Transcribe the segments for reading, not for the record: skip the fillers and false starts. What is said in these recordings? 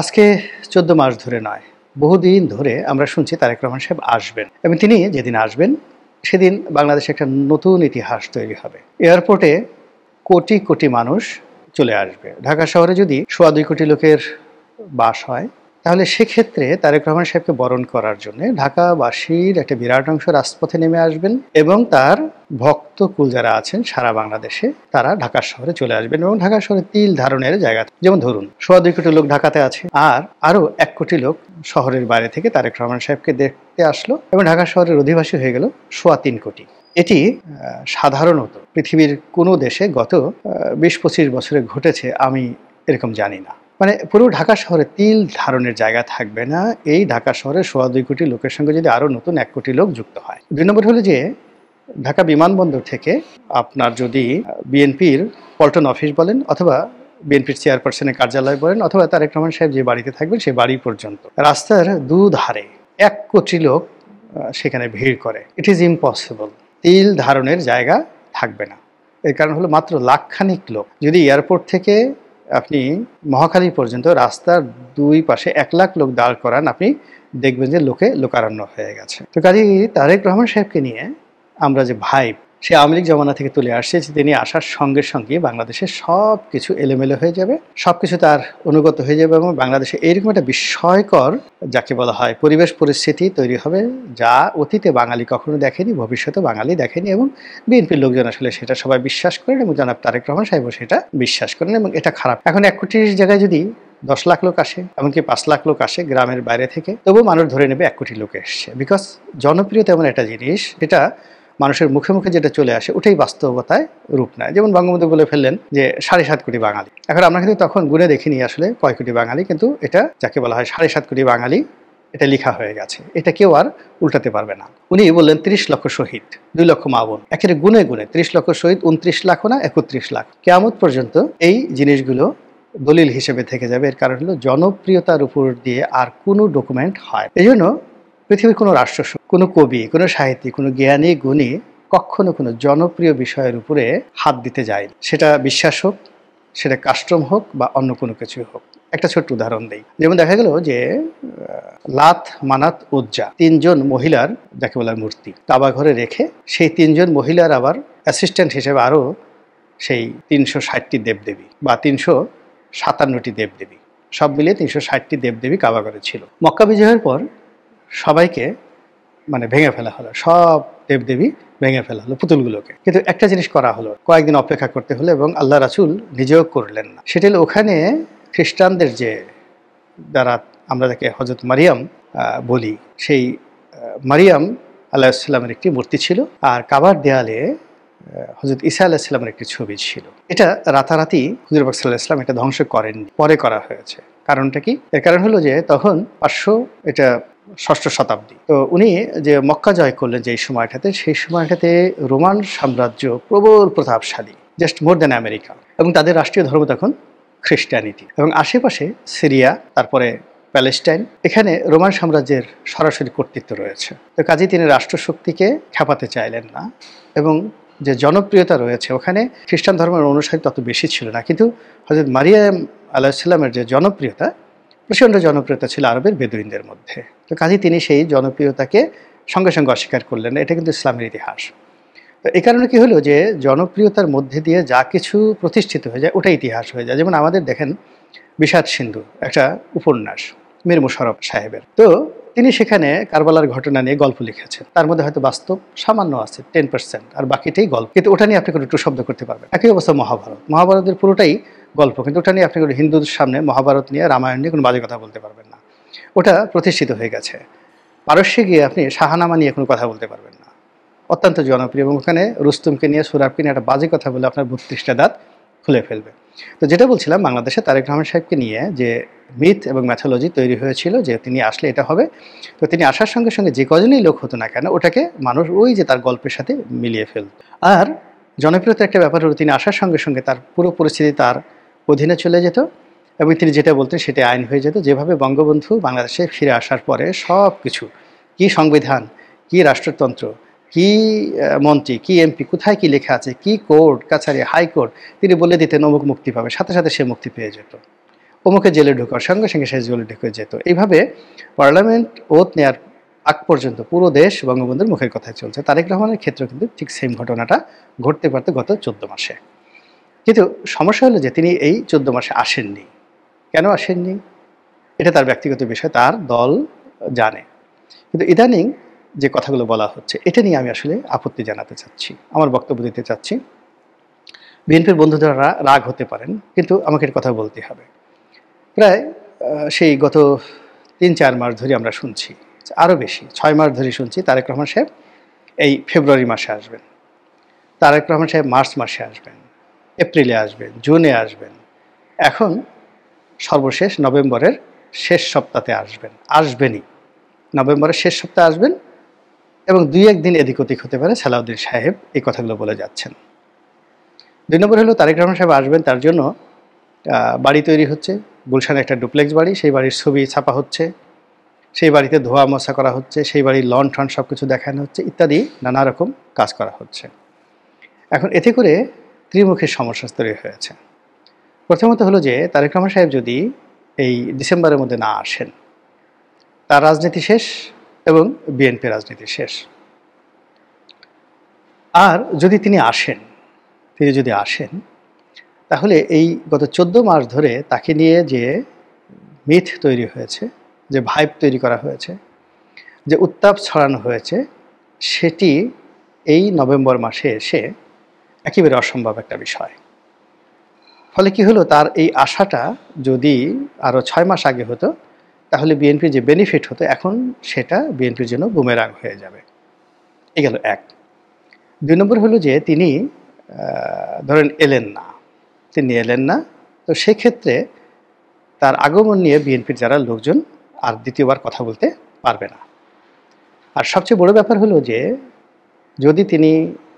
আজকে ১৪ মাস ধরে নয়, বহুদিন ধরে আমরা শুনছি তারেক রহমান সাহেব আসবেন এবং তিনি যেদিন আসবেন সেদিন বাংলাদেশে একটা নতুন ইতিহাস তৈরি হবে। এয়ারপোর্টে কোটি কোটি মানুষ চলে আসবে। ঢাকা শহরে যদি ২.২ কোটি লোকের বাস হয়, তাহলে সেক্ষেত্রে তারেক রহমান সাহেবকে বরণ করার জন্য ঢাকাবাসীর একটা বিরাট অংশ রাজপথে নেমে আসবেন এবং তার ভক্তকুল যারা আছেন সারা বাংলাদেশে তারা ঢাকা শহরে চলে আসবেন এবং ঢাকা শহরে তিল ধারণের জায়গা, যেমন ধরুন ২.২ কোটি লোক ঢাকাতে আছে, আর আরো ১ কোটি লোক শহরের বাইরে থেকে তারেক রহমান সাহেবকে দেখতে আসলো এবং ঢাকা শহরের অধিবাসী হয়ে গেল ৩.৫ কোটি। এটি সাধারণত পৃথিবীর কোনো দেশে গত ২০-২৫ বছরে ঘটেছে আমি এরকম জানি না। মানে পুরো ঢাকা শহরে তিল ধারণের জায়গা থাকবে না এই ঢাকা শহরে ২.২ কোটি লোকের সঙ্গে যদি আরো নতুন ১ কোটি লোক যুক্ত হয়। ২ নম্বর হলো যে ঢাকা বিমানবন্দর থেকে আপনার যদি বিএনপির পল্টন অফিস বলেন অথবা বিএনপির চেয়ারপারসনের কার্যালয় বলেন অথবা তারেক রহমান সাহেব যে বাড়িতে থাকবেন সেই বাড়ি পর্যন্ত রাস্তার দুধারে ১ কোটি লোক সেখানে ভিড় করে, ইট ইজ ইম্পসিবল। তিল ধারণের জায়গা থাকবে না। এর কারণ হলো মাত্র লাখখানিক লোক। যদি এয়ারপোর্ট থেকে আপনি মহাখালী পর্যন্ত রাস্তার দুই পাশে ১ লাখ লোক দাঁড় করান, আপনি দেখবেন যে লোকে লোকারণ্য হয়ে গেছে। তো কাজেই তারেক রহমান সাহেবকে নিয়ে আমরা যে ভাইব, সে আওয়ামী লীগ জমানা থেকে তুলে আসছে যে তিনি আসার সঙ্গে সঙ্গে বাংলাদেশের সব কিছু এলোমেলো হয়ে যাবে, সব কিছু তার অনুগত হয়ে যাবে এবং বাংলাদেশে এইরকম একটা বিস্ময়কর যাকে বলা হয় পরিবেশ পরিস্থিতি তৈরি হবে যা অতীতে বাঙালি কখনো দেখেনি, ভবিষ্যতে বাঙালি দেখেনি এবং বিএনপির লোকজন আসলে সেটা সবাই বিশ্বাস করেন এবং জনাব তারেক রহমান সাহেবও সেটা বিশ্বাস করেন এবং এটা খারাপ। এখন ১ কোটির জায়গায় যদি ১০ লাখ লোক আসে, এমনকি ৫ লাখ লোক আসে গ্রামের বাইরে থেকে, তবুও মানুষ ধরে নেবে ১ কোটি লোক এসছে। বিকজ জনপ্রিয়তা এমন একটা জিনিস যেটা মানুষের মুখে মুখে যেটা চলে আসে ওটাই বাস্তবতায় রূপ নেয়। যেমন বঙ্গবন্ধু বলে ফেললেন যে ৭.৫ কোটি বাঙালি। এখন আমরা কিন্তু তখন গুনে দেখিনি আসলে কয় কোটি বাঙালি, কিন্তু এটা যাকে বলা হয় ৭.৫ কোটি বাঙালি, এটা লেখা হয়ে গেছে, এটা কেউ আর উল্টাতে পারবে না। উনি বললেন ৩০ লক্ষ শহীদ, ২ লক্ষ মা বোন, একেবারে গুনে গুনে ৩০ লক্ষ শহীদ, ২৯ লাখ না ৩১ লাখ। কিয়ামত পর্যন্ত এই জিনিসগুলো দলিল হিসেবে থেকে যাবে। এর কারণ হলো জনপ্রিয়তার উপর দিয়ে আর কোনো ডকুমেন্ট হয়। এই জন্য পৃথিবীর কোনো রাষ্ট্র, কোনো কবি, কোনো সাহিত্যিক, কোনো জ্ঞানী গুণী কখনো কোনো জনপ্রিয় বিষয়ের উপরে হাত দিতে যায়। সেটা বিশ্বাস হোক, সেটা কাস্টম হোক বা অন্য কোনো কিছু হোক। একটা ছোট্ট উদাহরণ দেই। যেমন দেখা গেল যে লাত, মানাত, উজ্জা ৩ জন মহিলার যাকে বলা মূর্তি কাবা ঘরে রেখে সেই ৩ জন মহিলার আবার অ্যাসিস্ট্যান্ট হিসেবে আরও সেই ৩৬০টি দেবদেবী বা ৩৫৭টি দেবদেবী, সব মিলিয়ে ৩৬০টি দেবদেবী কাবা ঘরে ছিল। মক্কা বিজয়ের পর সবাইকে মানে ভেঙে ফেলা হলো, সব দেবদেবী ভেঙে ফেলা হলো, পুতুলগুলোকে। কিন্তু একটা জিনিস করা হলো, কয়েকদিন অপেক্ষা করতে হলো এবং আল্লাহ রাসূল নিজেও করলেন না। সেটা হলো ওখানে খ্রিস্টানদের যে যারা আমরা যাকে হযরত মারিয়াম বলি, সেই মারিয়াম আলাইহিস সালামের একটি মূর্তি ছিল আর কাবার দেয়ালে হযরত ঈসা আলাইহিস সালামের একটি ছবি ছিল। এটা রাতারাতি হুজুর পাক সাল্লাল্লাহু আলাইহি ওয়াসাল্লাম এটা ধ্বংস করেননি, পরে করা হয়েছে। কারণটা কি? এর কারণ হলো যে তখন ৫০০ এটা ৬ষ্ঠ শতাব্দী। তো উনি যে মক্কা জয় করলেন যেই সময়টাতে, সেই সময়টাতে রোমান সাম্রাজ্য প্রবল প্রতাপশালী, জাস্ট মোর দ্যান আমেরিকা, এবং তাদের রাষ্ট্রীয় ধর্ম তখন খ্রিস্টানিটি এবং আশেপাশে সিরিয়া, তারপরে প্যালেস্টাইন, এখানে রোমান সাম্রাজ্যের সরাসরি কর্তৃত্ব রয়েছে। তো কাজেই তিনি রাষ্ট্রশক্তিকে খেপাতে চাইলেন না এবং যে জনপ্রিয়তা রয়েছে ওখানে খ্রিস্টান ধর্মের অনুসারী তত বেশি ছিল না, কিন্তু হযরত মারিয়াম আলাইহিস সালামের যে জনপ্রিয়তা, প্রচণ্ড জনপ্রিয়তা ছিল আরবের বেদুইনদের মধ্যে। তো কাজেই তিনি সেই জনপ্রিয়তাকে সঙ্গে সঙ্গে অস্বীকার করলেন না। এটা কিন্তু ইসলামের ইতিহাস। তো এই কারণে কি হলো যে জনপ্রিয়তার মধ্যে দিয়ে যা কিছু প্রতিষ্ঠিত হয়ে যায় ওটা ইতিহাস হয়ে যায়। যেমন আমাদের দেখেন বিষাদ সিন্ধু একটা উপন্যাস মীর মোশাররফ সাহেবের, তো তিনি সেখানে কারবালার ঘটনা নিয়ে গল্প লিখেছেন। তার মধ্যে হয়তো বাস্তব সামান্য আছে 10%, আর বাকিটাই গল্প, কিন্তু ওটা নিয়ে আপনি কোনো টু শব্দ করতে পারবেন। একই অবস্থা মহাভারতের পুরোটাই গল্প, কিন্তু ওটা নিয়ে আপনি কোনো হিন্দুদের সামনে মহাভারত নিয়ে, রামায়ণ নিয়ে কোনো বাজে কথা বলতে পারবেন না। ওটা প্রতিষ্ঠিত হয়ে গেছে। পারস্যে গিয়ে আপনি শাহানামা নিয়ে কোনো কথা বলতে পারবেন না, অত্যন্ত জনপ্রিয়, এবং ওখানে রুস্তুমকে নিয়ে, সুরাবকে নিয়ে একটা বাজে কথা বলে আপনার ৩২টা দাঁত খুলে ফেলবে। তো যেটা বলছিলাম, বাংলাদেশে তারেক রহমান সাহেবকে নিয়ে যে মিথ এবং ম্যাথোলজি তৈরি হয়েছিল যে তিনি আসলে এটা হবে, তো তিনি আসার সঙ্গে সঙ্গে যে কজনই লোক হতো না কেন ওটাকে মানুষ ওই যে তার গল্পের সাথে মিলিয়ে ফেলত। আর জনপ্রিয়তার একটা ব্যাপার হলো তিনি আসার সঙ্গে সঙ্গে তার পুরো পরিস্থিতি তার অধীনে চলে যেত এবং তিনি যেটা বলতেন সেটা আইন হয়ে যেত। যেভাবে বঙ্গবন্ধু বাংলাদেশে ফিরে আসার পরে সব কিছু, কি সংবিধান, কি রাষ্ট্রতন্ত্র, কি মন্ত্রী, কি এমপি, কোথায় কি লেখা আছে, কি কোর্ট কাছারি, হাইকোর্ট, তিনি বলে দিতেন অমুক মুক্তি পাবে, সাথে সাথে সে মুক্তি পেয়ে যেত। অমুকে জেলে ঢোকার সঙ্গে সঙ্গে সে জেলে ঢুকে যেত। এইভাবে পার্লামেন্ট ওথ নেওয়ার আগ পর্যন্ত পুরো দেশ বঙ্গবন্ধুর মুখের কথাই চলছে। তারেক রহমানের ক্ষেত্রেও কিন্তু ঠিক সেম ঘটনাটা ঘটতে পারত গত 14 মাসে। কিন্তু সমস্যা হলো যে তিনি এই 14 মাসে আসেননি। কেন আসেননি? এটা তার ব্যক্তিগত বিষয়, তার দল জানে। কিন্তু ইদানিং যে কথাগুলো বলা হচ্ছে এটা নিয়ে আমি আসলে আপত্তি জানাতে চাচ্ছি, আমার বক্তব্য দিতে চাচ্ছি। বিএনপির বন্ধুরা রাগ হতে পারেন, কিন্তু আমাকে এর কথা বলতে হবে। প্রায় সেই গত ৩-৪ মাস ধরে আমরা শুনছি, আরও বেশি ৬ মাস ধরে শুনছি তারেক রহমান সাহেব এই ফেব্রুয়ারি মাসে আসবেন, তারেক রহমান সাহেব মার্চ মাসে আসবেন, এপ্রিলে আসবেন, জুনে আসবেন, এখন সর্বশেষ নভেম্বরের শেষ সপ্তাহে আসবেনই। নভেম্বরের শেষ সপ্তাহে আসবেন এবং ২-১ দিন এদিক ওদিক হতে পারে, সালাউদ্দিন সাহেব এই কথাগুলো বলে যাচ্ছেন। ২ নম্বর হলো তারেক রহমান সাহেব আসবেন, তার জন্য বাড়ি তৈরি হচ্ছে, গুলশানে একটা ডুপ্লেক্স বাড়ি, সেই বাড়ির ছবি ছাপা হচ্ছে, সেই বাড়িতে ধোয়া মোছা করা হচ্ছে, সেই বাড়ির লন ঠন সব কিছু দেখানো হচ্ছে, ইত্যাদি নানা রকম কাজ করা হচ্ছে। এখন এতে করে ত্রিমুখী সমস্যা তৈরি হয়েছে। প্রথমত হলো যে তারেক রহমান সাহেব যদি এই ডিসেম্বরের মধ্যে না আসেন, তার রাজনীতি শেষ এবং বিএনপি রাজনীতি শেষ। আর যদি তিনি যদি আসেন তাহলে এই গত 14 মাস ধরে তাকে নিয়ে যে মিথ তৈরি হয়েছে, যে ভাইব তৈরি করা হয়েছে, যে উত্তাপ ছড়ানো হয়েছে, সেটি এই নভেম্বর মাসে এসে একেবারে অসম্ভব একটা বিষয়। ফলে কি হলো, তার এই আশাটা যদি আরও 6 মাস আগে হতো তাহলে বিএনপির যে বেনিফিট হতো এখন সেটা বিএনপির জন্য বুমেরাং হয়ে যাবে। এই গেল এক। ২ নম্বর হলো যে তিনি ধরেন তিনি এলেন না, তো সেক্ষেত্রে তার আগমন নিয়ে বিএনপির যারা লোকজন আর দ্বিতীয়বার কথা বলতে পারবে না। আর সবচেয়ে বড় ব্যাপার হলো যে যদি তিনি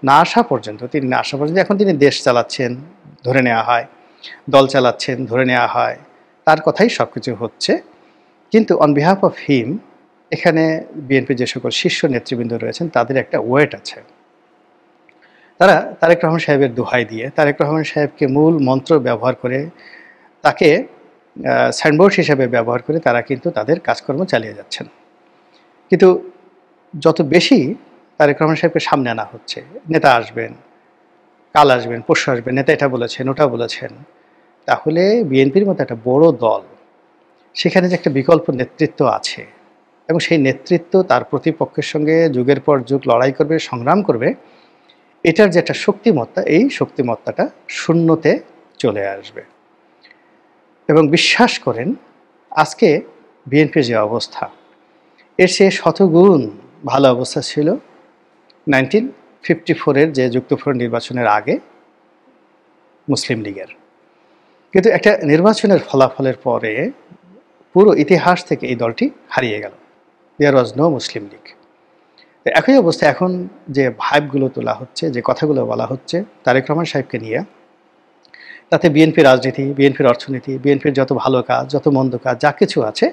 না আসা পর্যন্ত এখন তিনি দেশ চালাচ্ছেন ধরে নেওয়া হয়, দল চালাচ্ছেন ধরে নেওয়া হয়, তার কথাই সব কিছু হচ্ছে। কিন্তু অন বিহাফ অফ হিম এখানে বিএনপির যে সকল শীর্ষ নেতৃবৃন্দ রয়েছেন তাদের একটা ওয়েট আছে। তারা তারেক রহমান সাহেবের দোহাই দিয়ে, তারেক রহমান সাহেবকে মূল মন্ত্র ব্যবহার করে, তাকে সাইনবোর্ড হিসেবে ব্যবহার করে তারা কিন্তু তাদের কাজকর্ম চালিয়ে যাচ্ছেন। কিন্তু যত বেশি তারেক রহমান সাহেবকে সামনে আনা হচ্ছে, নেতা আসবেন, কাল আসবেন, পরশু আসবেন, নেতা এটা বলেছেন ওটা বলেছেন, তাহলে বিএনপির মতো একটা বড় দল, সেখানে যে একটা বিকল্প নেতৃত্ব আছে এবং সেই নেতৃত্ব তার প্রতিপক্ষের সঙ্গে যুগের পর যুগ লড়াই করবে, সংগ্রাম করবে, এটার যে একটা শক্তিমত্তা, এই শক্তিমত্তাটা শূন্যতে চলে আসবে। এবং বিশ্বাস করেন আজকে বিএনপির যে অবস্থা, এর সে শতগুণ ভালো অবস্থা ছিল 1954-এর যে যুক্তফ্রন্ট নির্বাচনের আগে মুসলিম লীগের। কিন্তু একটা নির্বাচনের ফলাফলের পরে পুরো ইতিহাস থেকে এই দলটি হারিয়ে গেল। দেয়ার ওয়াজ নো মুসলিম লীগ। একই অবস্থা এখন যে ভাইবগুলো তোলা হচ্ছে, যে কথাগুলো বলা হচ্ছে তারেক রহমান সাহেবকে নিয়ে, তাতে বিএনপির রাজনীতি, বিএনপির অর্থনীতি, বিএনপির যত ভালো কাজ, যত মন্দ কাজ, যা কিছু আছে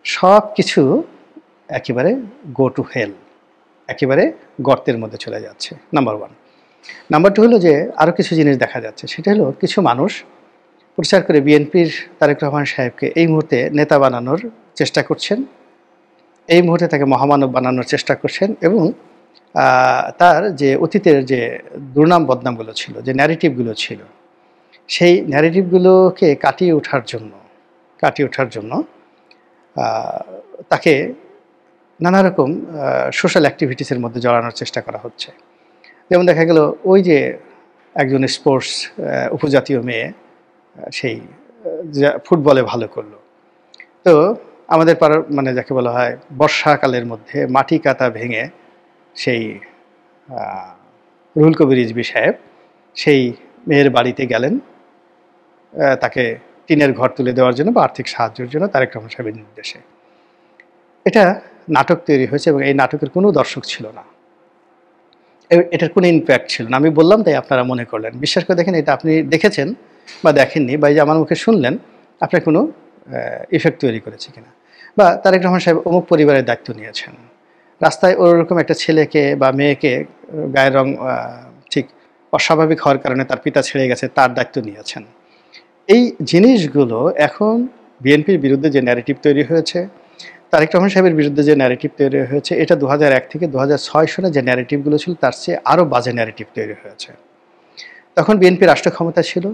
সব কিছু একেবারে গো টু হেল, একেবারে গর্তের মধ্যে চলে যাচ্ছে, নাম্বার 1। নাম্বার 2 হলো যে আরও কিছু জিনিস দেখা যাচ্ছে, সেটা হলো কিছু মানুষ প্রচার করে বিএনপির তারেক রহমান সাহেবকে এই মুহূর্তে নেতা বানানোর চেষ্টা করছেন, এই মুহূর্তে তাকে মহামানব বানানোর চেষ্টা করছেন এবং তার যে অতীতের যে দুর্নাম বদনামগুলো ছিল, যে ন্যারেটিভগুলো ছিল, সেই ন্যারেটিভগুলোকে কাটিয়ে ওঠার জন্য তাকে নানা রকম সোশ্যাল অ্যাক্টিভিটিসের মধ্যে জড়ানোর চেষ্টা করা হচ্ছে। যেমন দেখা গেল ওই যে একজন স্পোর্টস উপজাতীয় মেয়ে সেই ফুটবলে ভালো করলো, তো আমাদের পাড়ার মানে যাকে বলা হয় বর্ষাকালের মধ্যে মাটি কাটা ভেঙে সেই রুহুল কবির রিজভী সাহেব সেই মেয়ের বাড়িতে গেলেন তাকে টিনের ঘর তুলে দেওয়ার জন্য বা আর্থিক সাহায্যের জন্য তারেক রহমান সাহেবের নির্দেশে। এটা নাটক তৈরি হয়েছে এবং এই নাটকের কোনো দর্শক ছিল না, এটার কোনো ইম্প্যাক্ট ছিল না। আমি বললাম তাই আপনারা মনে করলেন। বিশ্বাস করে দেখেন, এটা আপনি দেখেছেন বা দেখেননি, বা এই যে আমার মুখে শুনলেন, আপনার কোনো ইফেক্ট তৈরি করেছে কিনা। বা তারেক রহমান সাহেব অমুক পরিবারের দায়িত্ব নিয়েছেন, রাস্তায় ওরকম একটা ছেলেকে বা মেয়েকে গায়ের রং ঠিক অস্বাভাবিক হওয়ার কারণে তার পিতা ছেড়ে গেছে, তার দায়িত্ব নিয়েছেন। এই জিনিসগুলো এখন বিএনপির বিরুদ্ধে যে ন্যারেটিভ তৈরি হয়েছে, তারেক রহমান সাহেবের বিরুদ্ধে যে ন্যারেটিভ তৈরি হয়েছে, এটা ২০০১ থেকে ২০০৬ সনে যে ন্যারেটিভগুলো ছিল তার চেয়ে আরও বাজে ন্যারেটিভ তৈরি হয়েছে। তখন বিএনপি রাষ্ট্র ক্ষমতা ছিল,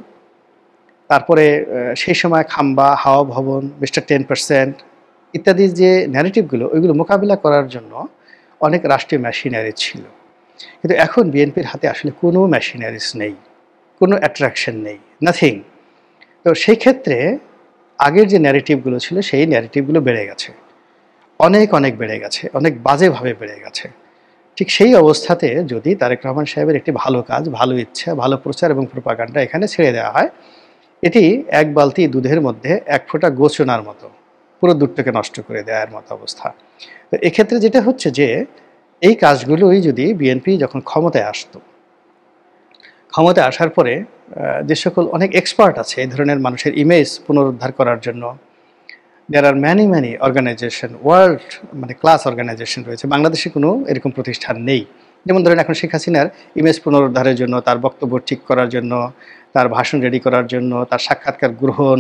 তারপরে সেই সময় খাম্বা, হাওয়া ভবন, মিস্টার 10% ইত্যাদি যে ন্যারেটিভগুলো, ওইগুলো মোকাবিলা করার জন্য অনেক রাষ্ট্রীয় মেশিনারি ছিল। কিন্তু এখন বিএনপির হাতে আসলে কোনো মেশিনারিজ নেই, কোনো অ্যাট্রাকশন নেই, নাথিং। তো সেই ক্ষেত্রে আগের যে ন্যারেটিভগুলো ছিল সেই ন্যারেটিভগুলো বেড়ে গেছে, অনেক অনেক বেড়ে গেছে, অনেক বাজেভাবে বেড়ে গেছে। ঠিক সেই অবস্থাতে যদি তারেক রহমান সাহেবের একটি ভালো কাজ, ভালো ইচ্ছা, ভালো প্রচার এবং প্রোপাগান্ডা এখানে ছেড়ে দেওয়া হয়, এটি এক বালতি দুধের মধ্যে এক ফোঁটা গোচনার মতো, পুরো দুধটাকে নষ্ট করে দেওয়ার মতো অবস্থা। তো এক্ষেত্রে যেটা হচ্ছে যে এই কাজগুলোই যদি বিএনপি যখন ক্ষমতায় আসতো, ক্ষমতায় আসার পরে যে সকল অনেক এক্সপার্ট আছে এই ধরনের মানুষের ইমেজ পুনরুদ্ধার করার জন্য, দেয়ার আর ম্যানি অর্গানাইজেশন, ওয়ার্ল্ড মানে ক্লাস অর্গানাইজেশন রয়েছে, বাংলাদেশে কোনো এরকম প্রতিষ্ঠান নেই। যেমন ধরেন এখন শেখ হাসিনার ইমেজ পুনরুদ্ধারের জন্য, তার বক্তব্য ঠিক করার জন্য, তার ভাষণ রেডি করার জন্য, তার সাক্ষাৎকার গ্রহণ,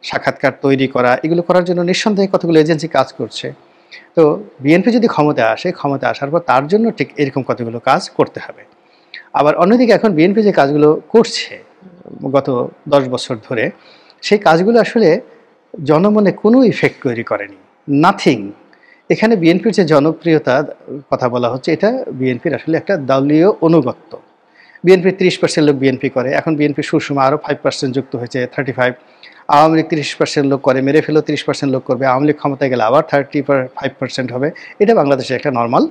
সাক্ষাৎকার তৈরি করা, এগুলো করার জন্য নিঃসন্দেহে কতগুলো এজেন্সি কাজ করছে। তো বিএনপি যদি ক্ষমতায় আসে, ক্ষমতায় আসার পর তার জন্য ঠিক এরকম কতগুলো কাজ করতে হবে। আবার অন্যদিকে এখন বিএনপি যে কাজগুলো করছে গত 10 বছর ধরে, সেই কাজগুলো আসলে জনমনে কোনো ইফেক্ট তৈরি করেনি, নাথিং। এখানে বিএনপির যে জনপ্রিয়তার কথা বলা হচ্ছে, এটা বিএনপির আসলে একটা দলীয় অনুগত্য। বিএনপির 30% লোক বিএনপি করে, এখন বিএনপির সুষমা আরও 5% যুক্ত হয়েছে, 35। আওয়ামী লীগ 30% লোক করে, মেরে ফেলেও 30% লোক করবে, আওয়ামী লীগ ক্ষমতায় গেলে আবার 35% হবে। এটা বাংলাদেশে একটা নর্মাল,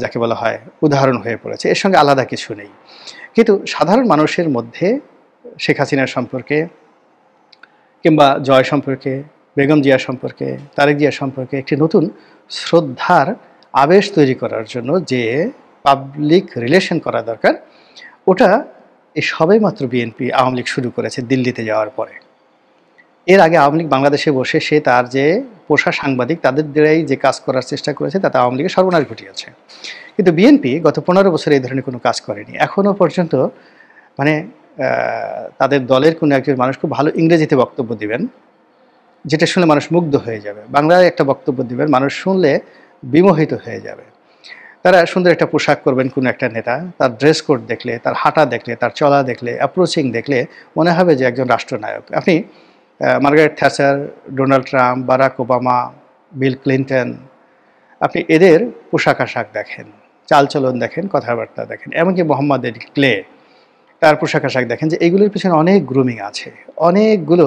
যাকে বলা হয়, উদাহরণ হয়ে পড়েছে, এর সঙ্গে আলাদা কিছু নেই। কিন্তু সাধারণ মানুষের মধ্যে শেখ হাসিনার সম্পর্কে কিংবা জয় সম্পর্কে, বেগম জিয়া সম্পর্কে, তারেক জিয়া সম্পর্কে একটি নতুন শ্রদ্ধার আবেশ তৈরি করার জন্য যে পাবলিক রিলেশন করা দরকার, ওটা এই সবেমাত্র বিএনপি আওয়ামী লীগ শুরু করেছে দিল্লিতে যাওয়ার পরে। এর আগে আওয়ামী লীগ বাংলাদেশে বসে সে তার যে পোষা সাংবাদিক তাদের দ্বারাই যে কাজ করার চেষ্টা করেছে, তাতে আওয়ামী লীগের সর্বনাশ ঘটিয়েছে। কিন্তু বিএনপি গত 15 বছরে এই ধরনের কোনো কাজ করেনি এখনও পর্যন্ত। মানে তাদের দলের কোনো একজন মানুষ খুব ভালো ইংরেজিতে বক্তব্য দিবেন, যেটা শুনলে মানুষ মুগ্ধ হয়ে যাবে, বাংলায় একটা বক্তব্য দিবেন, মানুষ শুনলে বিমোহিত হয়ে যাবে। তারা সুন্দর একটা পোশাক করবেন কোনো একটা নেতা, তার ড্রেস কোড দেখলে, তার হাঁটা দেখলে, তার চলা দেখলে, অ্যাপ্রোচিং দেখলে মনে হবে যে একজন রাষ্ট্রনায়ক। আপনি Margaret Thatcher, Donald Trump, Barack Obama, Bill Clinton, আপনি এদের পোশাক আশাক দেখেন, চালচলন দেখেন, কথাবার্তা দেখেন, এমনকি মোহাম্মদ আলী ক্লে, তার পোশাক আশাক দেখেন, যে এগুলোর পিছনে অনেক গ্রুমিং আছে, অনেকগুলো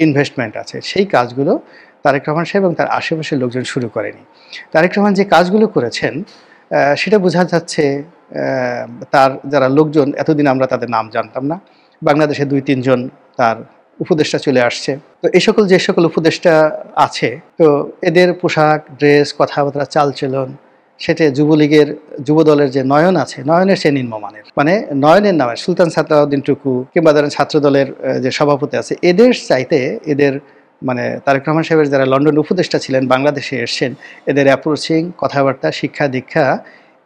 ইনভেস্টমেন্ট আছে। সেই কাজগুলো তারেক রহমান সাহেব এবং তার আশেপাশের লোকজন শুরু করেনি। তারেক রহমান যে কাজগুলো করেছেন সেটা বোঝা যাচ্ছে, তার যারা লোকজন, এতদিন আমরা তাদের নাম জানতাম না, বাংলাদেশে 2-3 জন তার উপদেষ্টা চলে আসছে। তো এই সকল যে সকল উপদেষ্টা আছে, তো এদের পোশাক, ড্রেস, কথাবার্তা, চালচলন, সেটা যুবলীগের যুবদলের যে নয়ন আছে, নয়নের সে নিম্নমানের। মানে নয়নের নামে সুলতান সালাউদ্দিন টুকু কিংবা ধরেন ছাত্রদলের যে সভাপতি আছে, এদের চাইতে এদের মানে তারেক রহমান সাহেবের যারা লন্ডন উপদেষ্টা ছিলেন, বাংলাদেশে এসছেন, এদের অ্যাপ্রোচিং, কথাবার্তা, শিক্ষা দীক্ষা,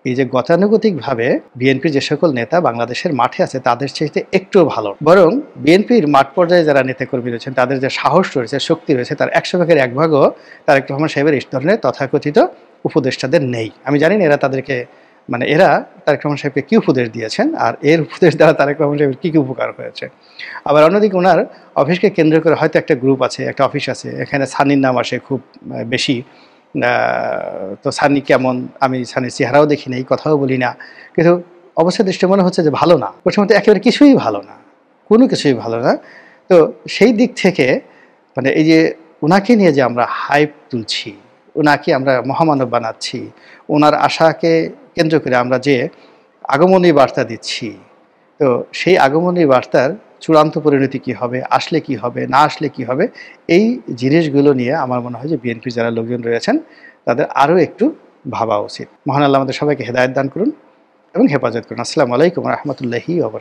এই যে গতানুগতিকভাবে বিএনপির যে সকল নেতা বাংলাদেশের মাঠে আছে তাদের চাইতে একটু ভালো। বরং বিএনপির মাঠ পর্যায়ে যারা নেতাকর্মী রয়েছেন, তাদের যে সাহস রয়েছে, শক্তি রয়েছে, তার 100 ভাগের 1 ভাগও তারেক রহমান সাহেবের এই ধরনের তথাকথিত উপদেষ্টাদের নেই। আমি জানি না এরা তাদেরকে, মানে এরা তারেক রহমান সাহেবকে কী উপদেশ দিয়েছেন, আর এর উপদেশ দ্বারা তারেক রহমান সাহেবের কী কী উপকার হয়েছে। আবার অন্যদিকে ওনার অফিসকে কেন্দ্র করে হয়তো একটা গ্রুপ আছে, একটা অফিস আছে, এখানে সানির নাম আসে খুব বেশি। তো সানি কেমন, আমি সানির চেহারাও দেখি নাই, কথাও বলি না, কিন্তু অবশ্যই দৃষ্টি মনে হচ্ছে যে ভালো না, ওর মধ্যে একেবারে কিছুই ভালো না, কোনো কিছুই ভালো না। তো সেই দিক থেকে মানে এই যে ওনাকে নিয়ে যে আমরা হাইপ তুলছি, ওনাকে আমরা মহামানব বানাচ্ছি, ওনার আশাকে কেন্দ্র করে আমরা যে আগমনী বার্তা দিচ্ছি, তো সেই আগমনী বার্তার চূড়ান্ত পরিণতি কী হবে, আসলে কি হবে, না আসলে কি হবে, এই জিনিসগুলো নিয়ে আমার মনে হয় যে বিএনপির যারা লোকজন রয়েছেন তাদের আরও একটু ভাবা উচিত। মহান আল্লাহ আমাদের সবাইকে হেদায়েত দান করুন এবং হেফাজত করুন। আসসালামু আলাইকুম ওয়া রাহমাতুল্লাহি ওয়া বারাকাতুহু।